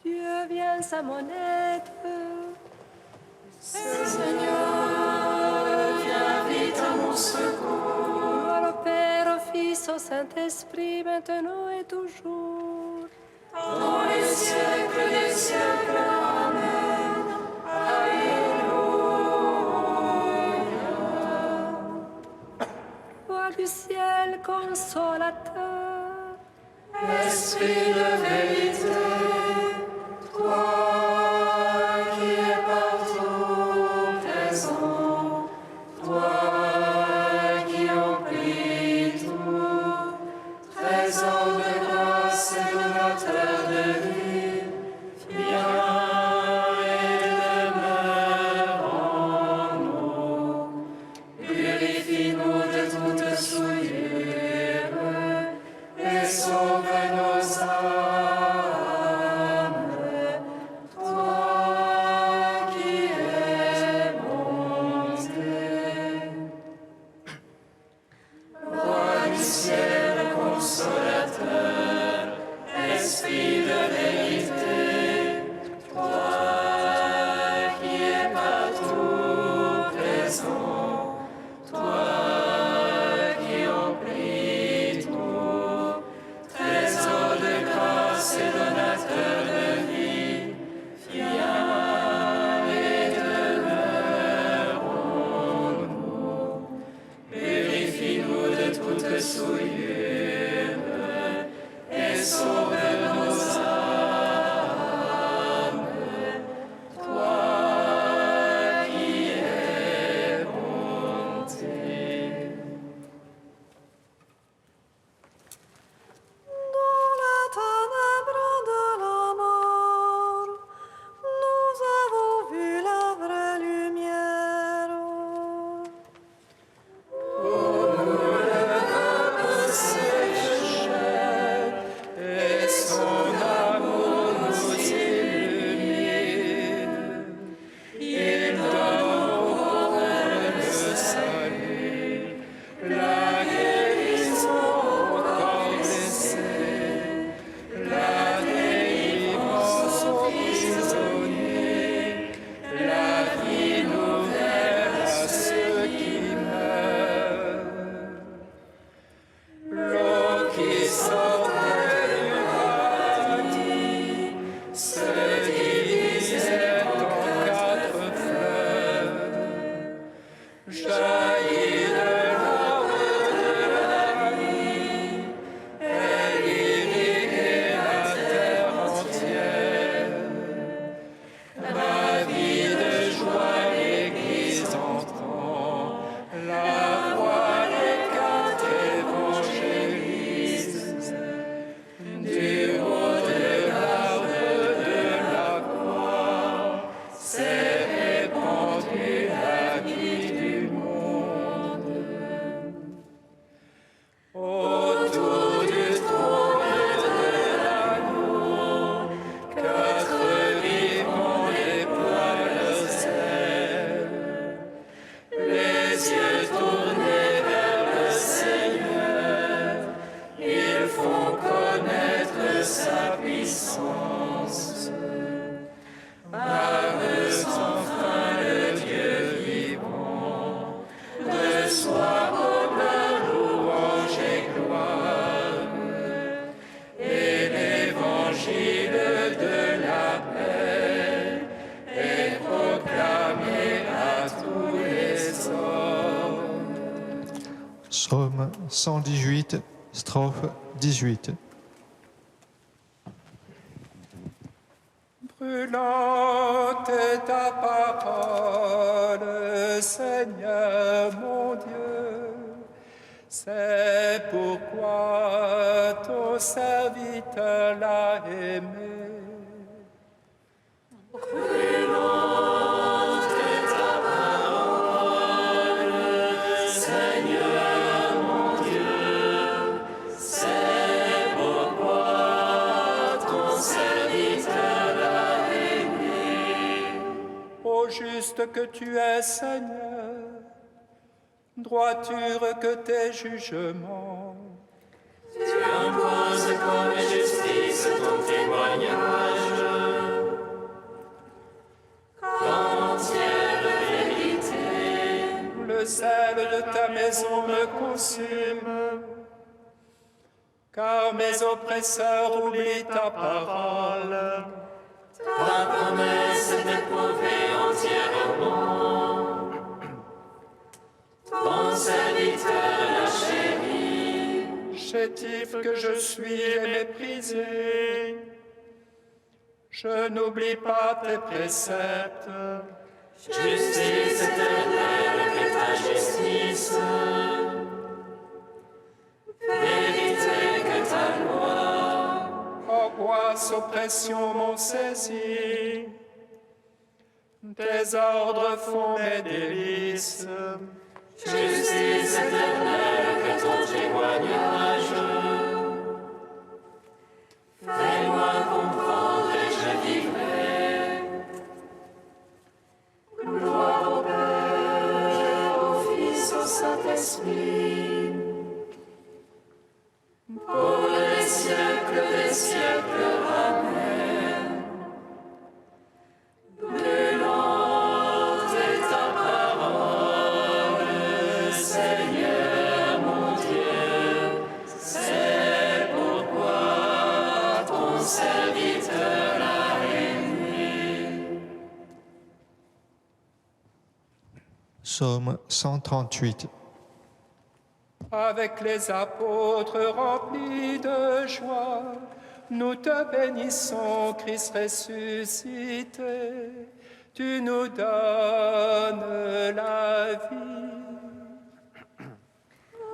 Dieu, viens à mon aide. Seigneur, viens vite à mon secours. Gloire au Père, au Fils, au Saint-Esprit, maintenant et toujours. Dans les siècles des siècles. Amen. Voix du ciel consolateur. Esprit de vérité, toi qui es partout présent, toi qui emplis tout, trésor de grâce et de la terre de vie, viens et demeure en nous. Purifie-nous de toute souillure et sauve nos âmes. Toi qui es monté. Roi du ciel consolateur, Esprit de vérité, toi qui es partout présent, toi qui emplis tout, trésor de grâce et donateur de vie, viens et demeure en nous. Purifie-nous de toute souillure et sauve nos âmes. Toi qui es bonté. Dans la ténèbre de la mort, nous avons vu la vraie lumière. Et son amour nous illumine. Il donne au le salut, la guérison au corps blessé, la délivrance aux prisonniers, la vie nouvelle à ceux qui meurent. L'eau qui sortait du paradis se divisait en quatre fleuves, jaillit de l'arbre de la vie, elle irriguait la terre entière. La vie de joie l'Église entend, la voix des quatre évangélistes. Du haut de l'arbre de la croix s'est répandue la vie du monde. Autour du trône de l'agneau, quatre vivants déploient leurs ailes, les yeux tournés vers le Seigneur, ils font connaître sa puissance. Par eux enfin le Dieu vivant reçoit honneur, louange et gloire. Et l'évangile de la paix est proclamé à tous les hommes. Psaume 118, strophe 18. Brûlante est ta parole, Seigneur mon Dieu. C'est pourquoi ton serviteur l'a aimé. Ô juste que tu es, Seigneur, droiture que tes jugements. Tu imposes comme justice ton témoignage. le zèle de ta maison me consume, car mes oppresseurs oublient ta parole. Ta promesse est éprouvée entièrement. Ton serviteur l'a chéri. Chétif que je suis et méprisé, je n'oublie pas tes préceptes. Justice éternelle que ta justice. Vérité que ta loi. Angoisse, oppression m'ont saisi, tes ordres font mes délices. Justice éternelle que ton témoignage. Fais-moi comprendre et je vivrai. Gloire au Père, au Fils, au Saint-Esprit, Pour les siècles des siècles. Amen. Brûlante est ta parole, Seigneur mon Dieu. C'est pourquoi ton serviteur l'a aimé. Psaume 138. Avec les apôtres remplis de joie, nous te bénissons, Christ ressuscité. Tu nous donnes la vie.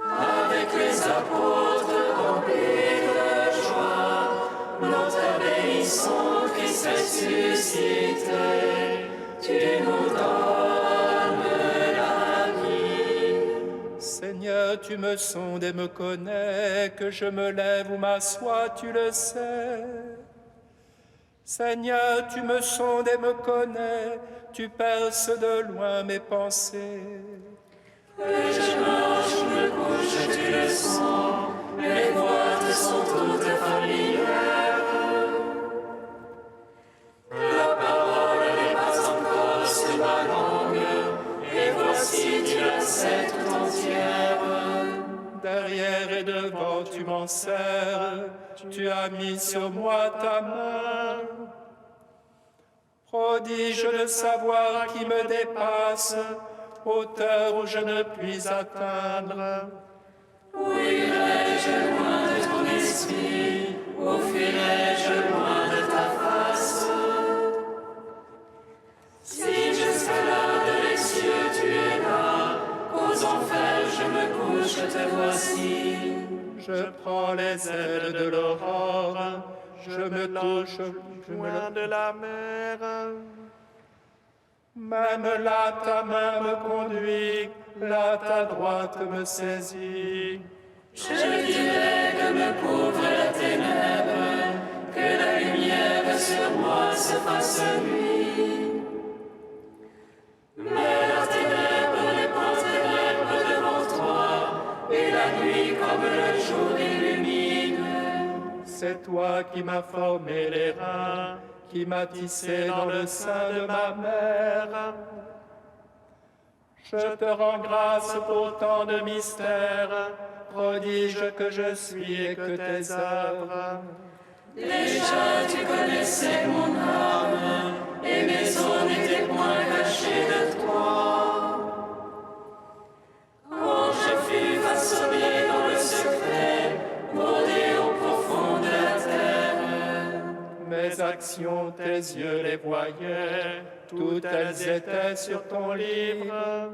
Avec les apôtres remplis de joie, nous te bénissons, Christ ressuscité. Tu nous donnes la vie. Seigneur, tu me sondes et me connais, que je me lève ou m'assois, tu le sais. Seigneur, tu me sondes et me connais, tu perces de loin mes pensées. Que je marche, me couche, tu le sens, mes voix te sont toutes familières. La parole n'est pas encore sur ma langue, et voici tu la sais tout entière. Derrière et devant, tu m'en sers, tu as mis sur moi ta main. Prodige de savoir qui me dépasse, hauteur où je ne puis atteindre. Où irai-je loin de ton esprit? Où fuirai-je loin de ta face? Si j'escalade les cieux, tu es là. Qu'aux enfers je me couche, te voici. Je prends les ailes de l'aurore, je me touche loin de la mer. Même là, ta main me conduit, là, ta droite me saisit. Je dirais que me couvre la ténèbre, que la lumière sur moi se fasse nuit. Mais la ténèbre n'est pas ténèbre devant toi, et la nuit comme le jour illumine. C'est toi qui m'as formé les reins, qui m'as tissé dans le sein de ma mère. Je te rends grâce pour tant de mystères, prodige que je suis et que tes œuvres. Déjà tu connaissais mon âme, et mes os n'étaient point cachés de toi. Quand je fus façonné dans le secret, brodé au profond de la terre. Mes actions, tes yeux les voyaient, toutes elles étaient sur ton livre.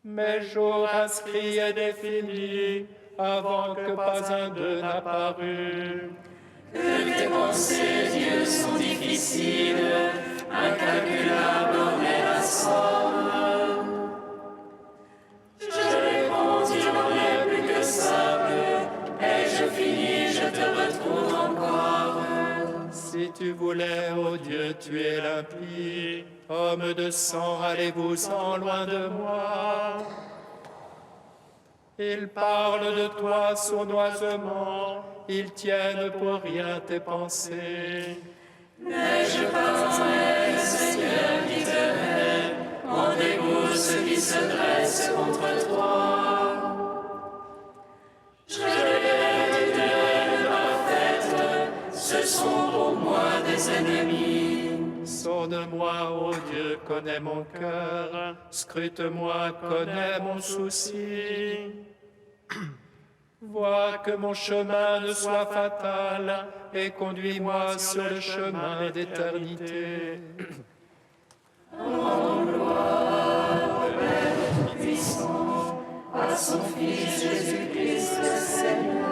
Mes jours inscrits et définis, avant que pas un d'eux n'apparût. Que tes pensées, Dieu, sont difficiles, incalculables en est la somme. Je les compte, il n'en est plus que sable, et je finis, je te retrouve encore. Si tu voulais, ô Dieu, tuer l'impie, homme de sang, allez-vous-en loin de moi. Ils parlent de toi sournoisement, ils tiennent pour rien tes pensées. N'ai-je pas, Seigneur, qui te hait, en dégoût ceux qui se dressent contre toi. Je vais d'une haine parfaite, ce sont pour moi des ennemis. Sonde-moi, ô Dieu, connais mon cœur, scrute-moi, connais mon souci. Vois que mon chemin ne soit fatal et conduis-moi sur le chemin d'éternité. En gloire, le Père Tout-Puissant, à son Fils Jésus-Christ le Seigneur,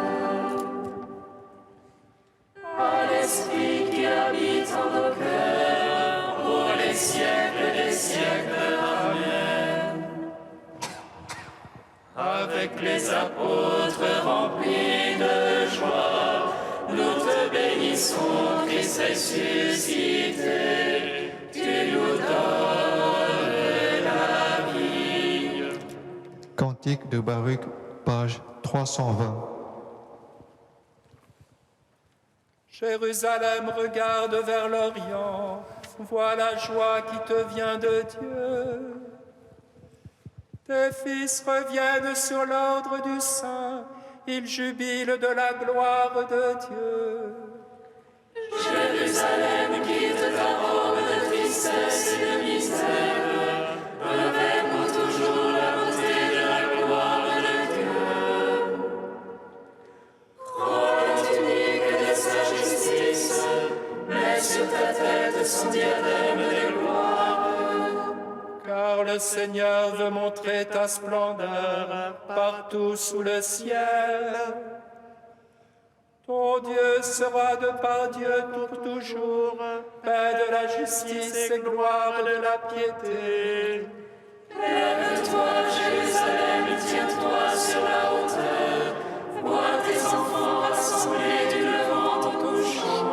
à l'Esprit qui habite en nos cœurs, pour les siècles des siècles. Amen. Avec les apôtres remplis de joie, nous te bénissons, Christ ressuscité, tu nous donnes la vie. Cantique de Baruch, page 320. Jérusalem, regarde vers l'Orient, vois la joie qui te vient de Dieu. Tes fils reviennent sur l'ordre du Saint, ils jubilent de la gloire de Dieu. Jérusalem, quitte ta robe de tristesse et de mystère, revêt pour toujours la beauté de la gloire de Dieu. Prends la tunique de sa justice, mets sur ta tête son diadème de gloire. Car le Seigneur veut montrer ta splendeur partout sous le ciel. Ton Dieu sera de par Dieu pour toujours, paix de la justice et gloire de la piété. Lève-toi, Jérusalem, tiens-toi sur la hauteur, vois tes enfants rassemblés du levant au couchant.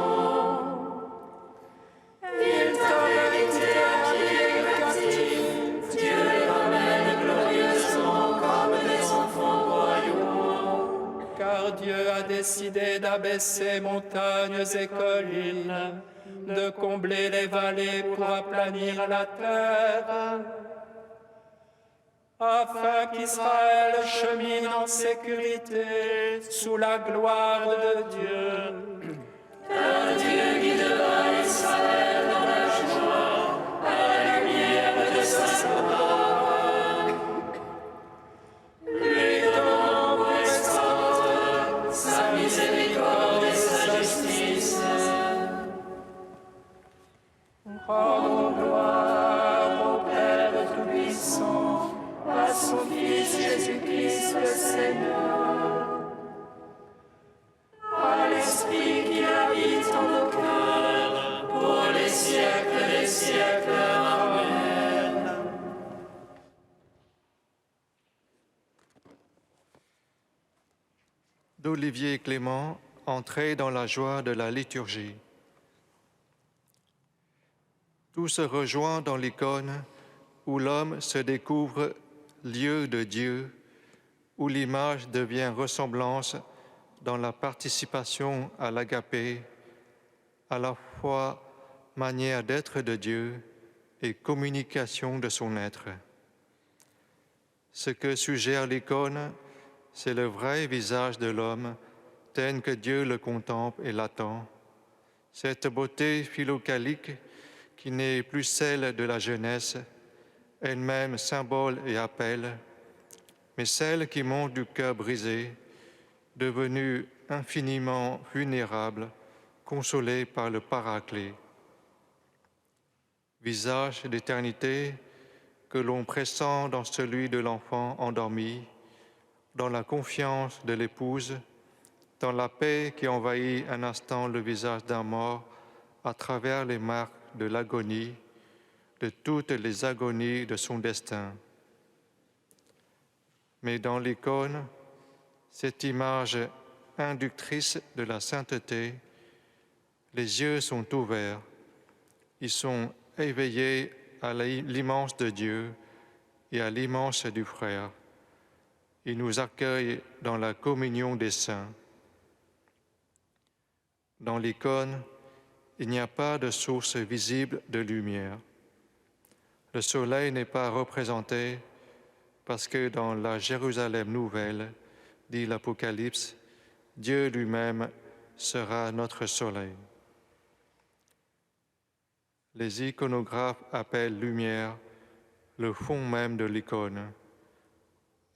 Ils t'avaient été appelés captifs, Dieu les ramène glorieusement comme des enfants royaux. Car Dieu a décidé d'abaisser montagnes et collines, de combler les vallées pour aplanir la terre, afin qu'Israël chemine en sécurité sous la gloire de Dieu. Car Dieu guidera Israël dans la joie, à la lumière de sa gloire. Lui donnant pour escorte sa miséricorde et sa justice. Rendons gloire au Père Tout-Puissant, à son Fils Jésus-Christ le Seigneur, À l'Esprit qui habite en nos cœurs, pour les siècles des siècles. Amen. D'Olivier Clément, entrée dans la joie de la liturgie. Tout se rejoint dans l'icône où l'homme se découvre lieu de Dieu, où l'image devient ressemblance dans la participation à l'agapé, à la fois manière d'être de Dieu et communication de son être. Ce que suggère l'icône, c'est le vrai visage de l'homme, tel que Dieu le contemple et l'attend. Cette beauté philocalique qui n'est plus celle de la jeunesse, elle-même symbole et appel, mais celle qui monte du cœur brisé, devenu infiniment vulnérable, consolé par le Paraclet. Visage d'éternité que l'on pressent dans celui de l'enfant endormi, dans la confiance de l'épouse, dans la paix qui envahit un instant le visage d'un mort à travers les marques de l'agonie, de toutes les agonies de son destin. Mais dans l'icône, cette image inductrice de la sainteté, les yeux sont ouverts, ils sont éveillés à l'immense de Dieu et à l'immense du frère. Il nous accueille dans la communion des saints. Dans l'icône, il n'y a pas de source visible de lumière. Le soleil n'est pas représenté, parce que dans la Jérusalem nouvelle, dit l'Apocalypse, Dieu lui-même sera notre soleil. Les iconographes appellent lumière le fond même de l'icône,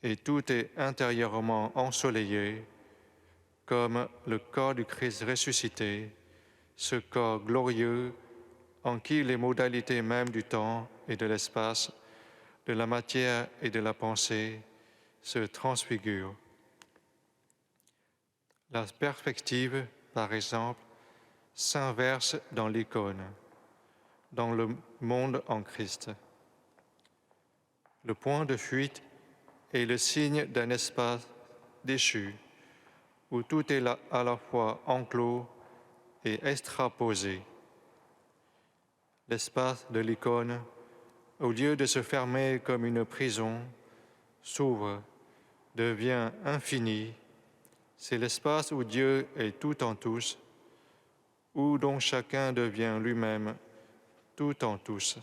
et tout est intérieurement ensoleillé, comme le corps du Christ ressuscité, ce corps glorieux en qui les modalités mêmes du temps et de l'espace, de la matière et de la pensée se transfigurent. La perspective, par exemple, s'inverse dans l'icône, dans le monde en Christ. Le point de fuite est le signe d'un espace déchu, où tout est à la fois enclos et extraposé. L'espace de l'icône, au lieu de se fermer comme une prison, s'ouvre, devient infini. C'est l'espace où Dieu est tout en tous, où dont chacun devient lui-même tout en tous.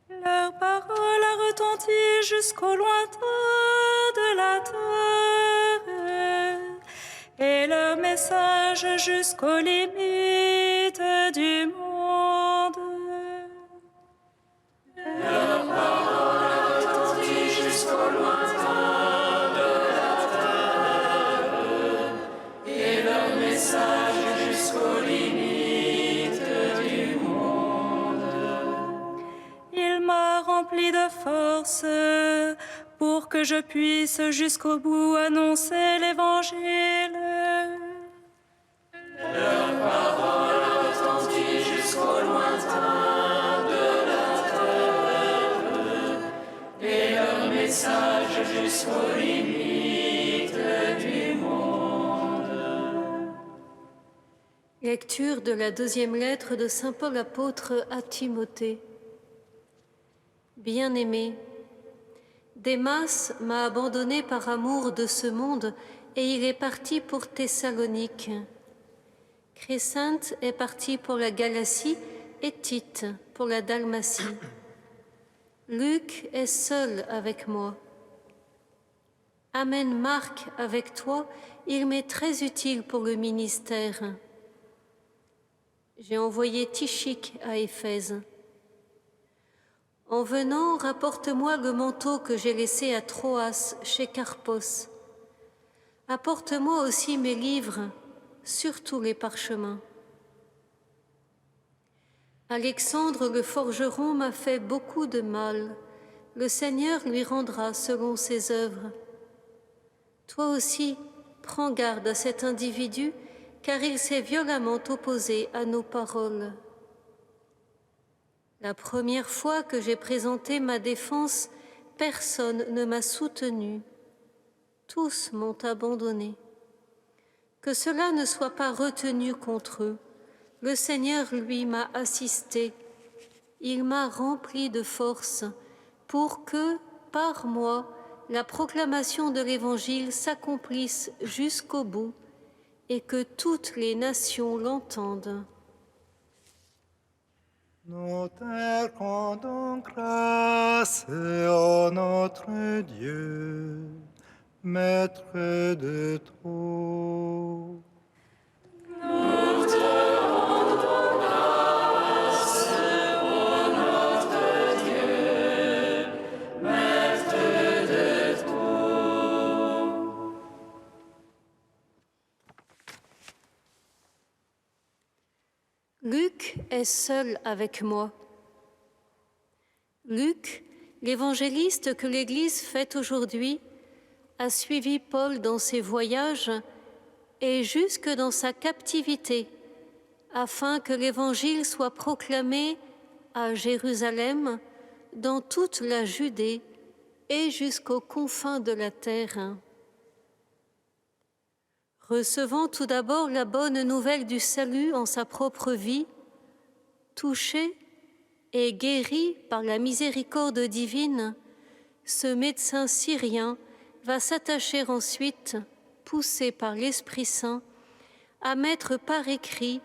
Leur parole a retenti jusqu'au lointain de la terre, et leur message jusqu'aux limites du monde. Leur parole a retenti jusqu'au lointain de la terre, et leur message jusqu'aux limites du monde. Il m'a rempli de force pour que je puisse jusqu'au bout annoncer l'Évangile. Leur parole a retenti jusqu'au lointain de la terre, et leur message jusqu'aux limites du monde. Lecture de la deuxième lettre de Saint Paul apôtre à Timothée. Bien-aimé, Démas m'a abandonné par amour de ce monde et il est parti pour Thessalonique. Crescente est parti pour la Galatie et Tite pour la Dalmatie. Luc est seul avec moi. Amène Marc avec toi, il m'est très utile pour le ministère. J'ai envoyé Tychique à Éphèse. En venant, rapporte-moi le manteau que j'ai laissé à Troas chez Carpos. Apporte-moi aussi mes livres, surtout les parchemins. Alexandre le forgeron m'a fait beaucoup de mal. le Seigneur lui rendra selon ses œuvres. Toi aussi, prends garde à cet individu, car il s'est violemment opposé à nos paroles. La première fois que j'ai présenté ma défense, personne ne m'a soutenu. Tous m'ont abandonné. Que cela ne soit pas retenu contre eux. Le Seigneur, lui, m'a assisté. Il m'a rempli de force pour que, par moi, la proclamation de l'Évangile s'accomplisse jusqu'au bout et que toutes les nations l'entendent. Nous te rendons grâce à notre Dieu, Maître de tout. Luc est seul avec moi. Luc, l'évangéliste que l'Église fête aujourd'hui, a suivi Paul dans ses voyages et jusque dans sa captivité, afin que l'Évangile soit proclamé à Jérusalem, dans toute la Judée et jusqu'aux confins de la terre. Recevant tout d'abord la bonne nouvelle du salut en sa propre vie, touché et guéri par la miséricorde divine, ce médecin syrien va s'attacher ensuite, poussé par l'Esprit Saint, à mettre par écrit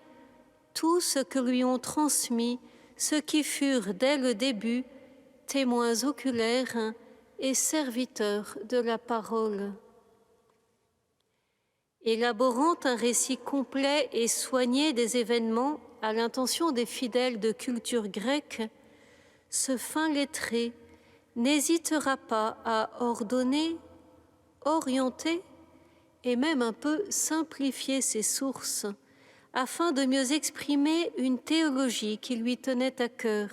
tout ce que lui ont transmis ceux qui furent dès le début témoins oculaires et serviteurs de la parole. Élaborant un récit complet et soigné des événements à l'intention des fidèles de culture grecque, ce fin lettré n'hésitera pas à ordonner, orienter et même un peu simplifier ses sources afin de mieux exprimer une théologie qui lui tenait à cœur.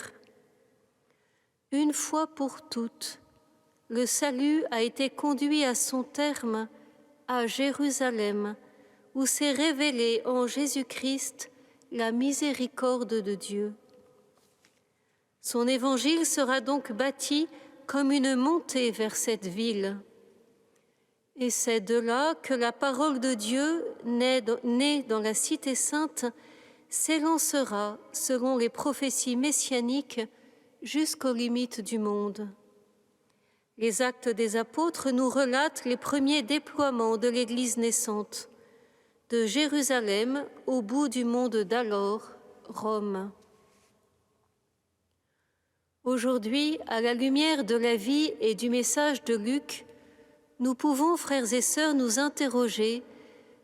Une fois pour toutes, le salut a été conduit à son terme à Jérusalem, où s'est révélée en Jésus-Christ la miséricorde de Dieu. Son évangile sera donc bâti comme une montée vers cette ville. Et c'est de là que la parole de Dieu, née dans la cité sainte, s'élancera, selon les prophéties messianiques, jusqu'aux limites du monde. Les Actes des Apôtres nous relatent les premiers déploiements de l'Église naissante, de Jérusalem au bout du monde d'alors, Rome. Aujourd'hui, à la lumière de la vie et du message de Luc, nous pouvons, frères et sœurs, nous interroger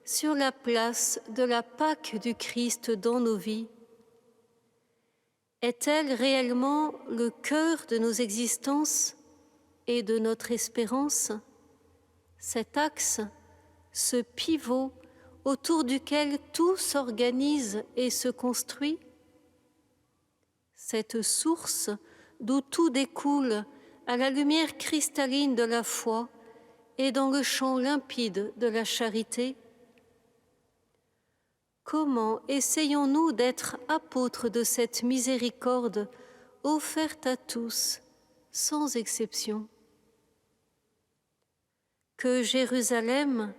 sur la place de la Pâque du Christ dans nos vies. Est-elle réellement le cœur de nos existences et de notre espérance, cet axe, ce pivot autour duquel tout s'organise et se construit, cette source d'où tout découle à la lumière cristalline de la foi et dans le champ limpide de la charité? Comment essayons-nous d'être apôtres de cette miséricorde offerte à tous, sans exception? Que Jérusalem,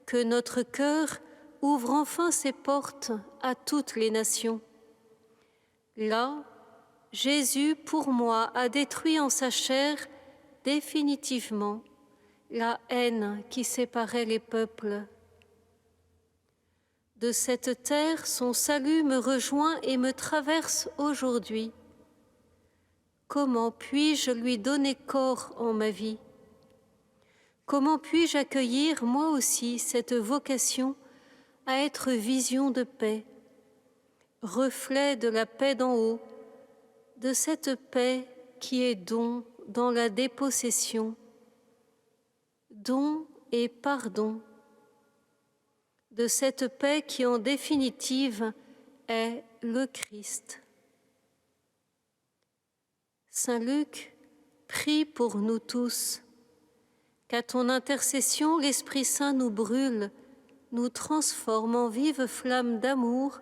que notre cœur ouvre enfin ses portes à toutes les nations. Là, Jésus, pour moi, a détruit en sa chair définitivement la haine qui séparait les peuples. De cette terre, son salut me rejoint et me traverse aujourd'hui. Comment puis-je lui donner corps en ma vie? Comment puis-je accueillir, moi aussi, cette vocation à être vision de paix, reflet de la paix d'en haut, de cette paix qui est don dans la dépossession, don et pardon, de cette paix qui en définitive est le Christ. Saint Luc prie pour nous tous. Qu'à ton intercession, l'Esprit Saint nous brûle, nous transforme en vive flamme d'amour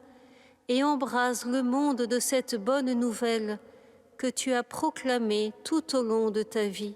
et embrase le monde de cette bonne nouvelle que tu as proclamée tout au long de ta vie.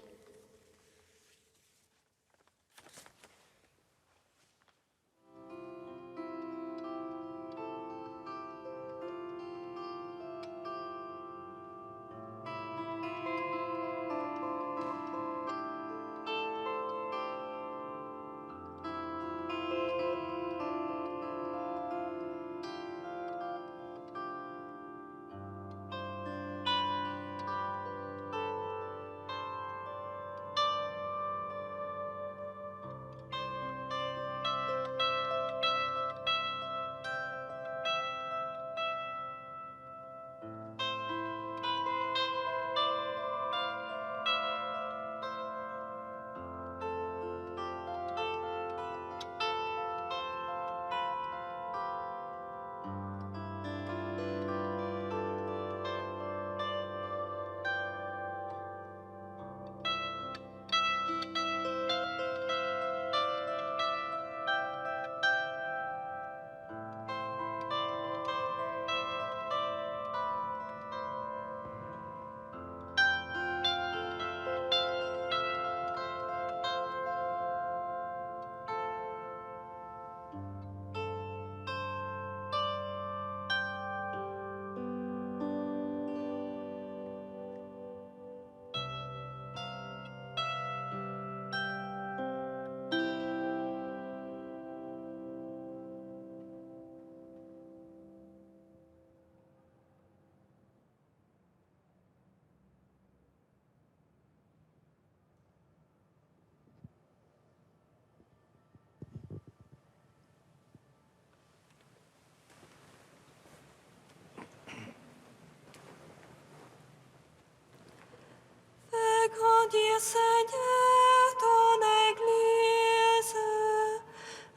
Grandir, Seigneur, ton Église,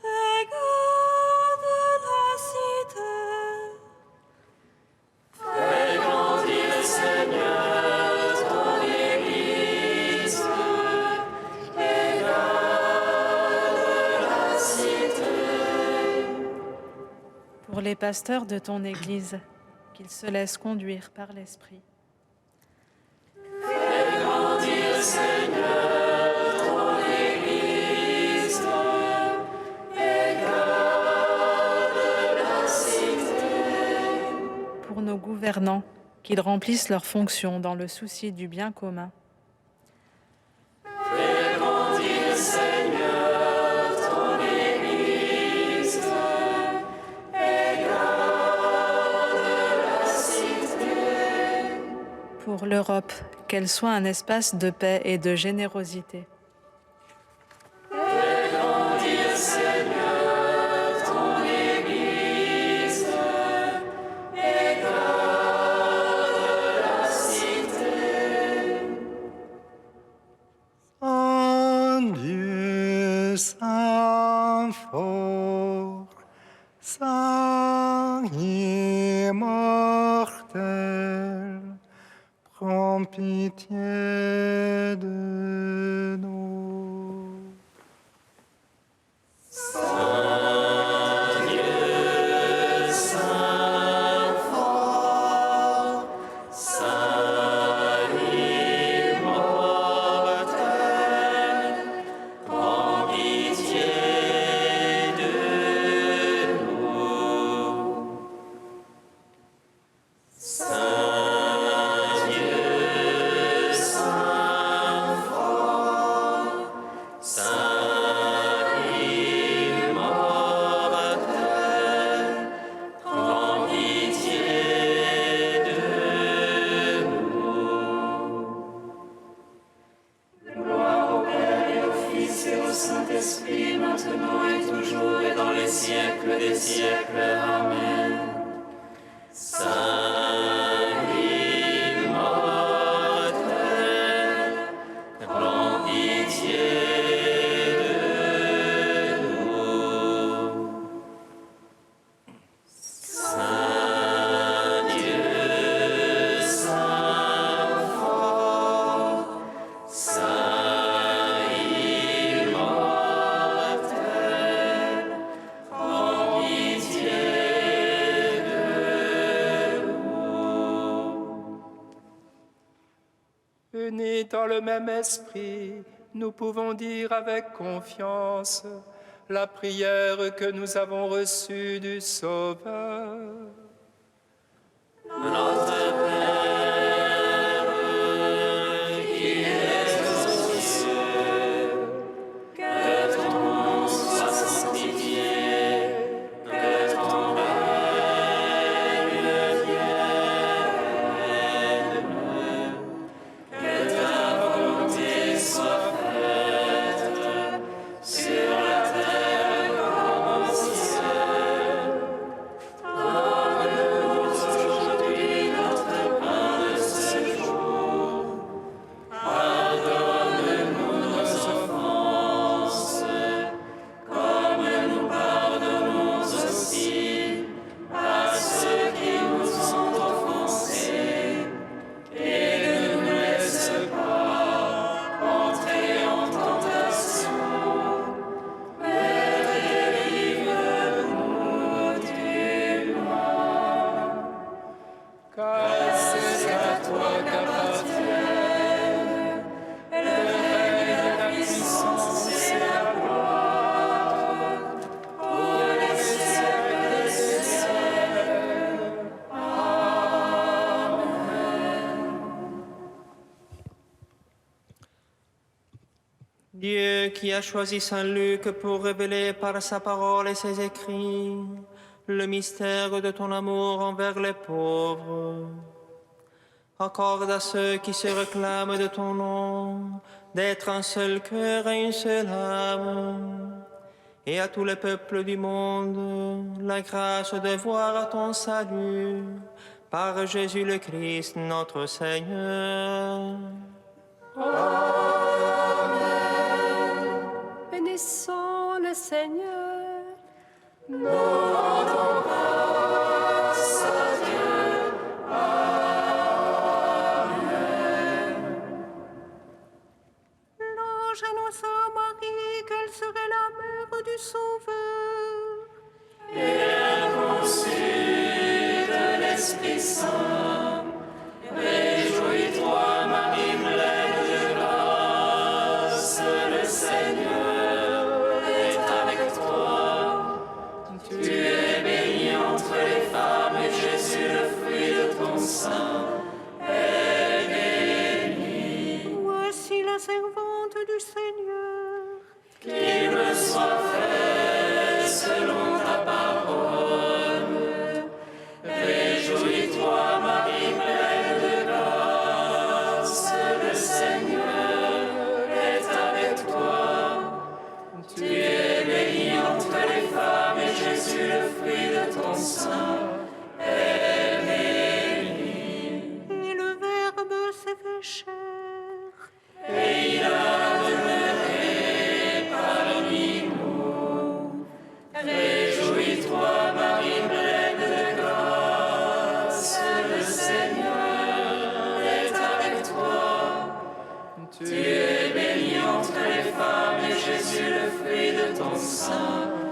et garde la cité. Fais grandir, Seigneur, ton Église, et garde la cité. Pour les pasteurs de ton Église, qu'ils se laissent conduire par l'Esprit. Seigneur, ton Église, et garde la cité. Pour nos gouvernants, qu'ils remplissent leurs fonctions dans le souci du bien commun. Fais grandir, Seigneur, ton Église, et garde la cité. Pour l'Europe, qu'elle soit un espace de paix et de générosité. Fais grandir, Seigneur, ton Église, et garde la cité. Saint Dieu, Saint fort, Saint immortel, prends pitié de nous. Saint Dieu, Saint fort, Saint immortel, prends pitié de nous. Saint Dieu, Saint fort, Saint immortel, prends pitié de nous. Gloire au Père et au Fils et au Saint-Esprit, maintenant et toujours et dans les siècles des siècles. Amen. Saint immortel, prends pitié de nous. Saint Dieu, Saint fort, Unis dans le même esprit, nous pouvons dire avec confiance la prière que nous avons reçue du Sauveur. Notre Père, qui es aux cieux, que ton nom soit sanctifié, que ton règne vienne, que ta volonté soit faite sur la terre comme au ciel. Donne-nous aujourd'hui notre pain de ce jour. Pardonne-nous nos offenses, comme nous pardonnons aussi à ceux qui nous ont offensés. Et ne nous laisse pas entrer en tentation, mais délivre-nous du mal. Car c'est à toi qu'appartiennent le règne, la puissance et la gloire pour les siècles des siècles. Dieu qui a choisi Saint Luc pour révéler par sa parole et ses écrits le mystère de ton amour envers les pauvres, accorde à ceux qui se réclament de ton nom d'être un seul cœur et une seule âme, et à tous les peuples du monde la grâce de voir ton salut par Jésus le Christ notre Seigneur. Bénissons le Seigneur. L'ange annonça à Marie qu'elle serait la mère du Sauveur. Conçue de l'Esprit Saint, réjouis-toi, Marie, pleine de grâce, le Seigneur est avec toi. Tu es bénie entre les femmes, et Jésus, le fruit de ton sein, est béni. Voici la servante du Seigneur. Qu'il me soit fait selon ta parole. Réjouis-toi, Marie, pleine de grâce, le Seigneur est avec toi. Tu es bénie entre les femmes, et Jésus, le fruit de ton sein, est béni. Et le Verbe s'est fait chair. Et il a demeuré parmi nous. Réjouis-toi, Marie, pleine de grâce, le Seigneur est avec toi. Tu es bénie entre les femmes, et Jésus, le fruit de ton sein,